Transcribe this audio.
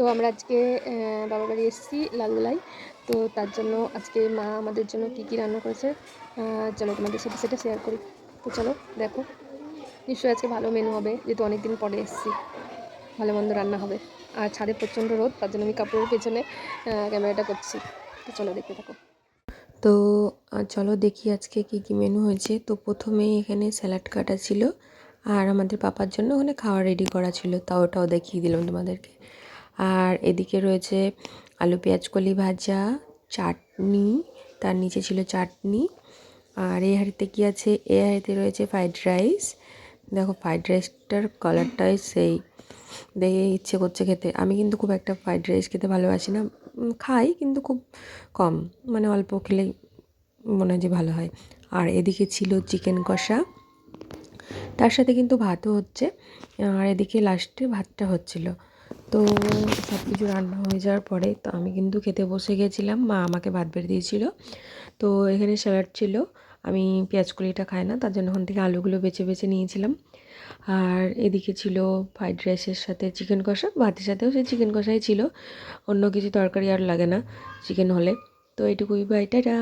তো আমরা আজকে বাবার বাড়ি এসেছি লালগোলায়। তো তার জন্য আজকে মা আমাদের জন্য কী কী রান্না করেছে চলো তোমাদের সাথে সেটা শেয়ার করি। তো চলো দেখো, নিশ্চয়ই আজকে ভালো মেনু হবে, যেহেতু অনেকদিন পরে এসেছি। ভালো মন্দ রান্না হবে। আর ছাদে প্রচণ্ড রোদ, তার জন্য আমি কাপড়ের পেছনে ক্যামেরাটা করছি। তো চলো দেখতে থাকো। তো চলো দেখি আজকে কি কি মেনু হয়েছে। তো প্রথমেই এখানে স্যালাড কাটা ছিল, আর আমাদের পাপার জন্য ওখানে খাওয়া রেডি করা ছিল, তাও ওটাও দেখিয়ে দিলাম তোমাদেরকে। আর এদিকে রয়েছে আলু পেঁয়াজ কলি ভাজা, চাটনি, তার নিচে ছিল চাটনি। আর এই হাঁড়িতে কী আছে, এই হাঁড়িতে রয়েছে ফ্রাইড রাইস। দেখো ফ্রাইড রাইসটার কালারটাই সেই, দেখে ইচ্ছে করছে খেতে। আমি কিন্তু খুব একটা ফ্রাইড রাইস খেতে ভালোবাসি না, খাই কিন্তু খুব কম, মানে অল্প খেলেই মনে হয় যে ভালো হয়। আর এদিকে ছিল চিকেন কষা, তার সাথে কিন্তু ভাতও হচ্ছে। আর এদিকে লাস্টে ভাতটা হচ্ছিল। তো সব কিছু রান্না হয়ে যাওয়ার পরে তো আমি কিন্তু খেতে বসে গেছিলাম, মা আমাকে ভাত বেড়ে দিয়েছিল। তো এখানে স্যালাড ছিল, আমি পেঁয়াজকলিটা খাই না, তার জন্য ওখান থেকে আলুগুলো বেছে বেছে নিয়েছিলাম। আর এদিকে ছিল ফ্রাইড রাইসের সাথে চিকেন কষা, ভাতের সাথেও সেই চিকেন কষাই ছিল, অন্য কিছু তরকারি আর লাগে না চিকেন হলে। তো এইটুকুই, বাই, টাটা।